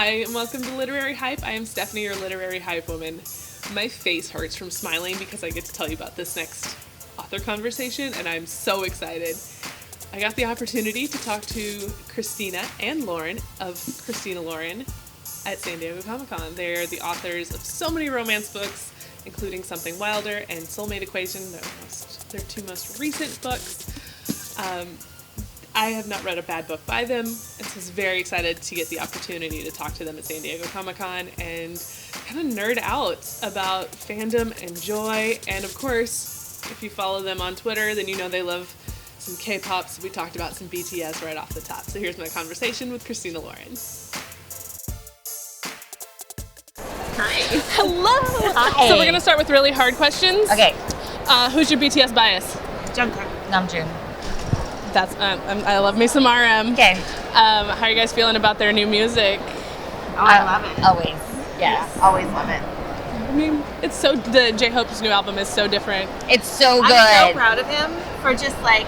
Hi, and welcome to Literary Hype. I am Stephanie, your Literary Hype woman. My face hurts from smiling because I get to tell you about this next author conversation, and I'm so excited. I got the opportunity to talk to Christina and Lauren of Christina Lauren at San Diego Comic-Con. They're the authors of so many romance books, including Something Wilder and Soulmate Equation, their two most recent books. I have not read a bad book by them, and so I was very excited to get the opportunity to talk to them at San Diego Comic-Con and kind of nerd out about fandom and joy. And of course, if you follow them on Twitter, then you know they love some K-pop, so we talked about some BTS right off the top. So here's my conversation with Christina Lauren. Hi. Hello! Hi. So we're going to start with really hard questions. Okay. Who's your BTS bias? Jungkook. Namjoon. That's I love me some RM. Okay. How are you guys feeling about their new music? Oh, I love it. Always. Yes. Always love it. I mean, it's so, the J-Hope's new album is so different. It's so good. I'm so proud of him for just like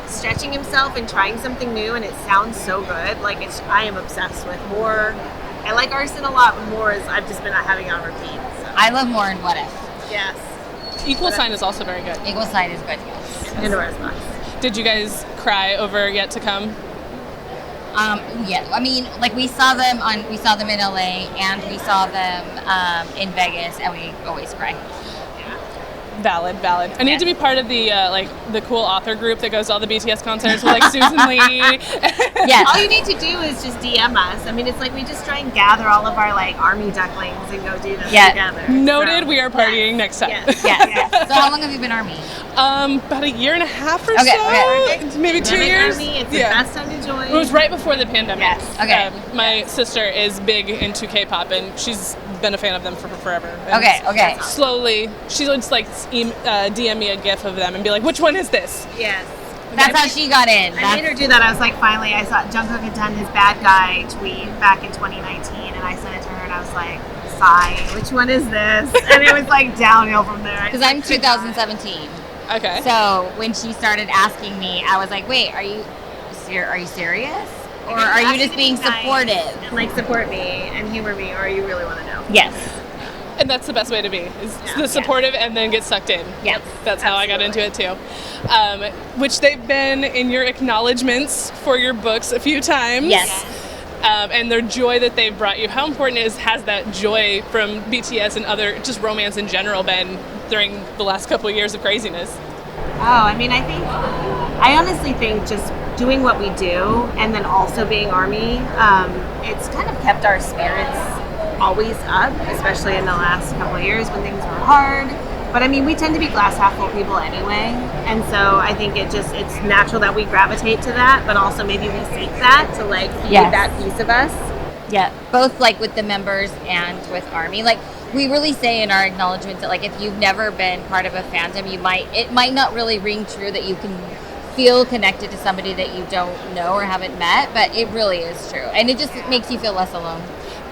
stretching himself and trying something new, and it sounds so good. Like I am obsessed with More. I like Arson a lot, but More is I've just been having it on repeat. So. I love More and What If. Yes. Equal Sign is also very good. Equal Sign is good, yes. Pandora's Box. Did you guys cry over Yet to Come? Yeah. I mean, like we saw them in LA and we saw them in Vegas, and we always cry. Valid. I need to be part of the the cool author group that goes to all the BTS concerts with like Susan Lee. Yes. All you need to do is just DM us. I mean, it's like we just try and gather all of our like army ducklings and go do this together. Noted. So, we are partying next time. Yes. Yes. So how long have you been Army? About a year and a half or Okay, so. okay. Maybe 2 years. Army, it's the best time to join. It was right before the pandemic. Yes. Okay. My sister is big into K-pop, and she's been a fan of them for forever. And Okay. Slowly, she'll just like DM me a GIF of them and be like, "Which one is this?" Yes. That's how she got in. I made her do that. I was like, finally, I saw Jungkook had done his bad guy tweet back in 2019, and I sent it to her, and I was like, sigh, which one is this? And it was like downhill from there. Because I'm 2017. Okay. So when she started asking me, I was like, wait, are you serious? Or are you just being supportive? And like support me and humor me, or you really want to know? Yes. And that's the best way to be, is the supportive and then get sucked in. Yep. That's how I got into it too. Which they've been in your acknowledgments for your books a few times. Yes. And their joy that they've brought you. How important has that joy from BTS and other, just romance in general, been during the last couple of years of craziness? Oh, I mean, I honestly think just doing what we do and then also being Army, it's kind of kept our spirits always up, especially in the last couple of years when things were hard. But I mean, we tend to be glass half full people anyway, and so I think it's natural that we gravitate to that, but also maybe we seek that to like feed that piece of us. Yeah, both like with the members and with Army. Like we really say in our acknowledgments that like if you've never been part of a fandom, it might not really ring true that you can feel connected to somebody that you don't know or haven't met, but it really is true, and it just makes you feel less alone.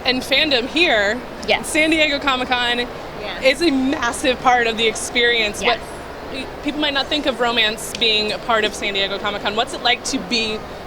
And fandom here, San Diego Comic-Con, is a massive part of the experience. Yes. People might not think of romance being a part of San Diego Comic-Con. What's it like to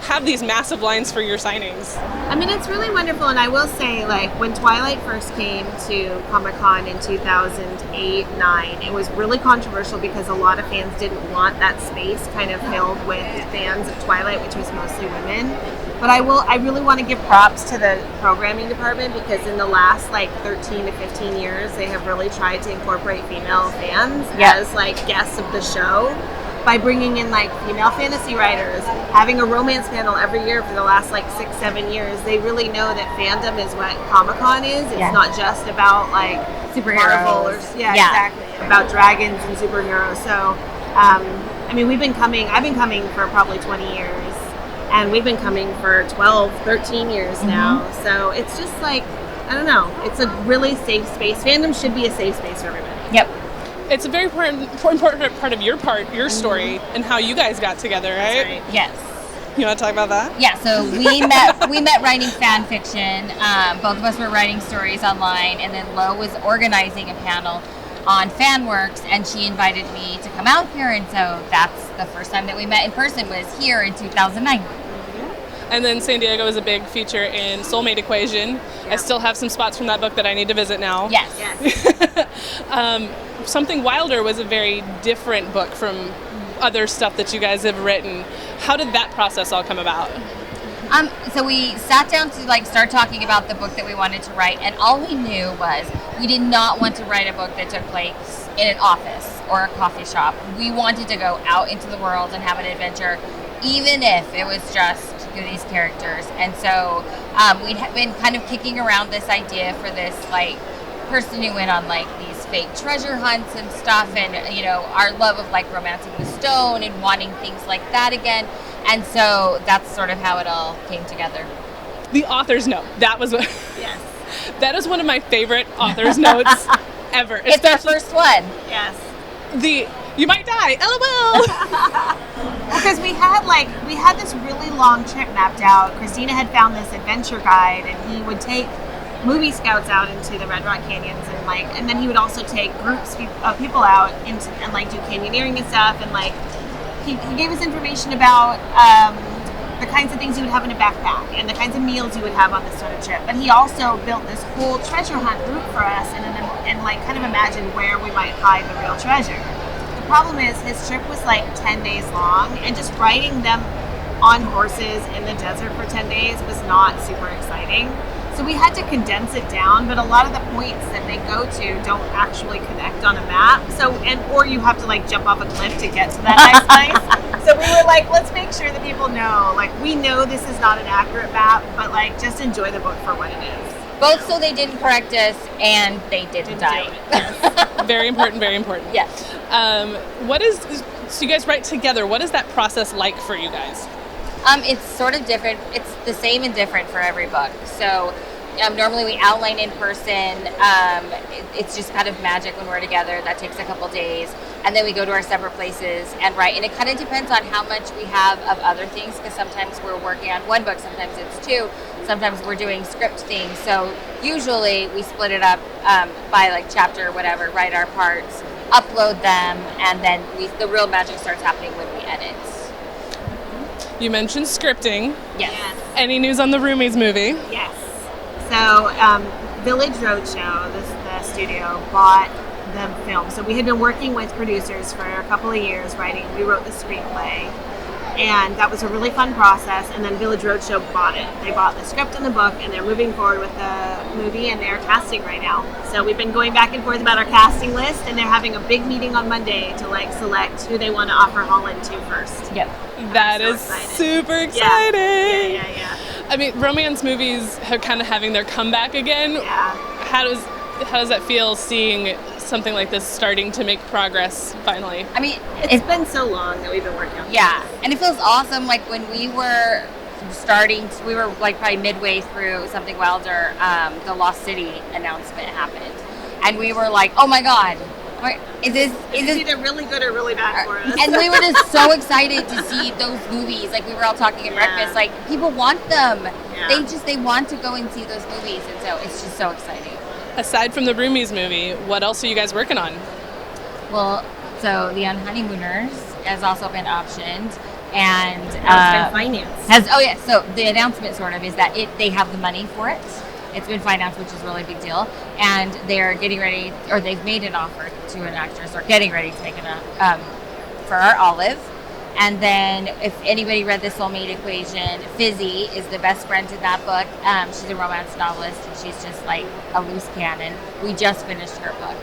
have these massive lines for your signings? I mean, it's really wonderful, and I will say, like, when Twilight first came to Comic-Con in 2008-9, it was really controversial because a lot of fans didn't want that space kind of filled with fans of Twilight, which was mostly women. But I really want to give props to the programming department because in the last like 13 to 15 years, they have really tried to incorporate female fans as like guests of the show by bringing in like female fantasy writers, having a romance panel every year for the last like 6-7 years. They really know that fandom is what Comic-Con is. It's not just about like superheroes. Marvel or exactly, about dragons and superheroes. So, I mean, I've been coming for probably 20 years. And we've been coming for 12, 13 years now. So it's just like, I don't know, it's a really safe space. Fandom should be a safe space for everybody. Yep. It's a very important part of your story and how you guys got together, right? That's right. Yes. You want to talk about that? Yeah, so we met writing fan fiction. Both of us were writing stories online, and then Lo was organizing a panel on FanWorks, and she invited me to come out here, and so that's the first time that we met in person was here in 2009. And then San Diego is a big feature in Soulmate Equation. I still have some spots from that book that I need to visit now. Yes. Something Wilder was a very different book from other stuff that you guys have written. How did that process all come about? So we sat down to like start talking about the book that we wanted to write, and all we knew was we did not want to write a book that took place in an office or a coffee shop. We wanted to go out into the world and have an adventure, even if it was just through these characters. And so we'd been kind of kicking around this idea for this like person who went on like these fake treasure hunts and stuff, and you know, our love of like romancing the stone and wanting things like that again. And so that's sort of how it all came together. The author's note. That was Yes. that is one of my favorite author's notes ever. It's our first one. Yes. You might die, LOL. Because we had this really long trip mapped out. Christina had found this adventure guide, and he would take movie scouts out into the Red Rock Canyons, and then he would also take groups of people out into and like do canyoneering and stuff, and like he gave us information about the kinds of things you would have in a backpack and the kinds of meals you would have on this sort of trip. But he also built this whole treasure hunt route for us, and like kind of imagined where we might hide the real treasure. The problem is his trip was like 10 days long, and just riding them on horses in the desert for 10 days was not super exciting. So we had to condense it down, but a lot of the points that they go to don't actually connect on a map. Or you have to like jump off a cliff to get to that nice place. So we were like, let's make sure that people know, like, we know this is not an accurate map, but like just enjoy the book for what it is. Both so they didn't correct us and they didn't die. Yes. Very important, very important. Yes. So you guys write together. What is that process like for you guys? It's sort of different. It's the same and different for every book. So normally we outline in person. It's just kind of magic when we're together. That takes a couple days. And then we go to our separate places and write. And it kind of depends on how much we have of other things, because sometimes we're working on one book, sometimes it's two, sometimes we're doing script things. So usually we split it up by like chapter or whatever, write our parts, upload them, and then the real magic starts happening when we edit. You mentioned scripting. Yes. Any news on the Roomies movie? Yes. So Village Roadshow, the studio, bought the film. So we had been working with producers for a couple of years we wrote the screenplay, and that was a really fun process. And then Village Roadshow bought it. They bought the script and the book, and they're moving forward with the movie, and they're casting right now. So we've been going back and forth about our casting list, and they're having a big meeting on Monday to like select who they want to offer Holland to first. Yep. That is super exciting. Yeah. I mean, romance movies are kind of having their comeback again. Yeah. How does that feel, seeing something like this starting to make progress finally? I mean, It's been so long that we've been working on this. yeah, and it feels awesome. Like when we were we were like probably midway through Something Wilder, the Lost City announcement happened, and we were like, oh my god, is this either really good or really bad for us? And we were just so excited to see those movies. Like we were all talking at breakfast, like people want them. Yeah. They want to go and see those movies, and so it's just so exciting. Aside from the Roomies movie, what else are you guys working on? Well, so The Unhoneymooners has also been optioned, and It's been financed. So the announcement sort of is that they have the money for it. It's been financed, which is a really big deal, and they're getting ready, or they've made an offer to an actress, or getting ready to make for our Olive. And then, if anybody read The Soulmate Equation, Fizzy is the best friend in that book. She's a romance novelist, and she's just like a loose cannon. We just finished her book.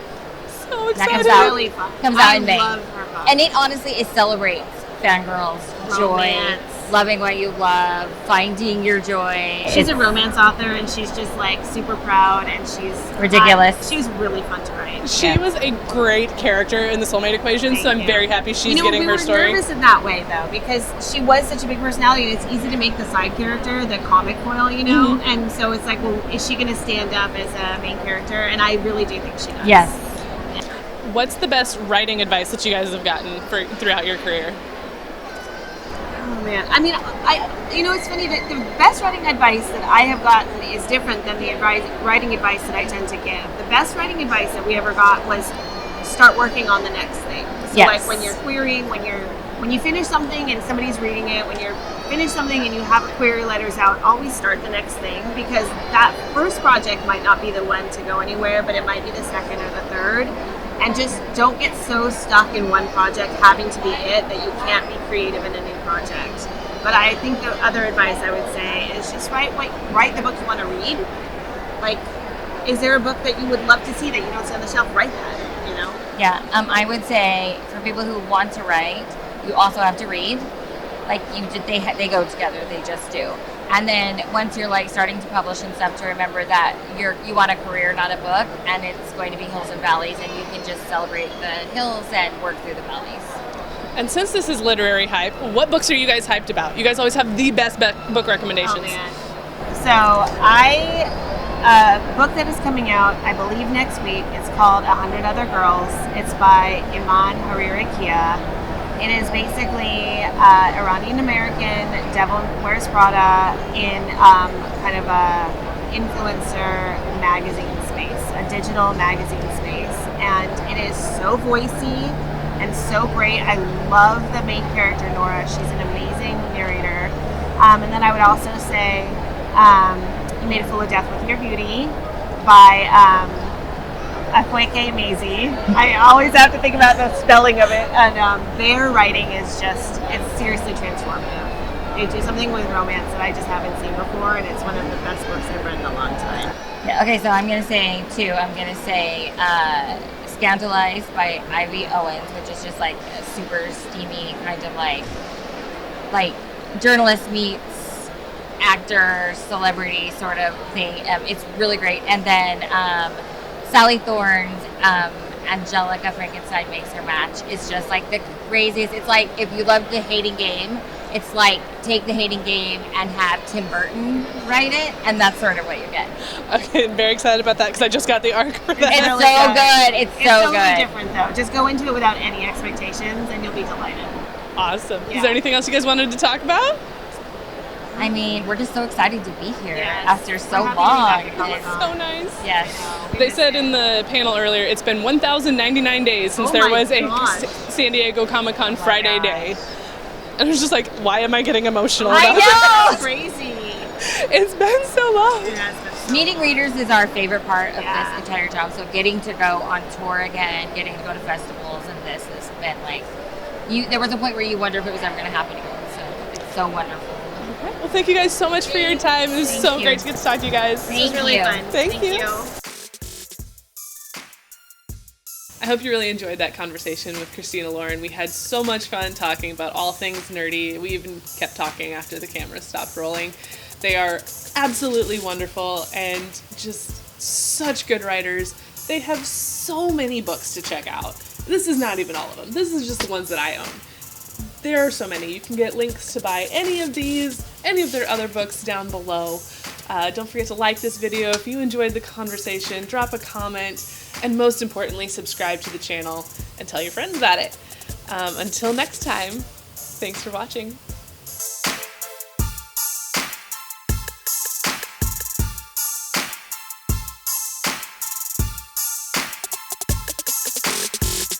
So That excited. comes out, really fun. comes out I in May. love her book. And it honestly, it celebrates fangirls, Romance. joy, loving what you love, finding your joy. She's a romance author, and she's just like super proud, and she's ridiculous. She's really fun to write. She was a great character in the Soulmate Equation, so Thank I'm you. very happy she's getting we her were story. nervous in that way though, because she was such a big personality, and it's easy to make the side character the comic foil, Mm-hmm. And so it's like, well, is she going to stand up as a main character? And I really do think she does. Yes. What's the best writing advice that you guys have gotten throughout your career? Oh man, I mean, it's funny that the best writing advice that I have gotten is different than the writing advice that I tend to give. The best writing advice that we ever got was start working on the next thing. So Yes. like when you're querying, when you're when you finish something and somebody's reading it, when you're finished something and you have query letters out, always start the next thing, because that first project might not be the one to go anywhere, but it might be the second or the third. And just don't get so stuck in one project having to be it that you can't be creative in a new project. But I think the other advice I would say is just write the book you want to read. Like, is there a book that you would love to see that you don't see on the shelf? Write that, you know? Yeah, I would say for people who want to write, you also have to read. Like they go together. They just do. And then once you're like starting to publish and stuff, to remember that you want a career, not a book, and it's going to be hills and valleys, and you can just celebrate the hills and work through the valleys. And since this is Literary Hype, what books are you guys hyped about? You guys always have the best book recommendations. Oh man! So a book that is coming out, I believe next week. It's called 100 Other Girls. It's by Iman Hariri-Kia. It is basically Iranian-American Devil Wears Prada in kind of a influencer magazine space, a digital magazine space. And it is so voicey and so great. I love the main character, Nora. She's an amazing narrator. And then I would also say You Made a Fool of Death with Your Beauty by Akweke Maisie. I always have to think about the spelling of it, and their writing is it's seriously transformative. They do something with romance that I just haven't seen before, and it's one of the best books I've read in a long time. Yeah, okay, so I'm going to say two. I'm going to say Scandalized by Ivy Owens, which is just like a super steamy kind of like journalist meets actor, celebrity sort of thing. It's really great. And then Sally Thorne's Angelica Frankenstein Makes Her Match is just like the craziest. It's like if you love The Hating Game, it's like take The Hating Game and have Tim Burton write it, and that's sort of what you get. Okay, I'm very excited about that because I just got the arc for that. It's really so good. good. It's so totally good. different though. Just go into it without any expectations, and you'll be delighted. Awesome. Yeah. Is there anything else you guys wanted to talk about? I mean, we're just so excited to be here Yes. after so We're happy to be long. back at Comic-Con. So nice. Yes. They said in the panel earlier, it's been 1,099 days since Oh there my was a gosh. San Diego Comic-Con Friday day. And I was just like, why am I getting emotional I about know! That's crazy. it? It's been so long. It has been so Meeting readers is our favorite part of Yeah. this entire job. So getting to go on tour again, getting to go to festivals, and this has been like, there was a point where you wonder if it was ever going to happen again. So it's so wonderful. Well, thank you guys so much for your time. It was Thank so you. great to get to talk to you guys. This was really you. fun. Thank you. you. I hope you really enjoyed that conversation with Christina Lauren. We had so much fun talking about all things nerdy. We even kept talking after the camera stopped rolling. They are absolutely wonderful and just such good writers. They have so many books to check out. This is not even all of them. This is just the ones that I own. There are so many. You can get links to buy any of these, any of their other books down below. Don't forget to like this video if you enjoyed the conversation, drop a comment, and most importantly, subscribe to the channel and tell your friends about it. Until next time, thanks for watching.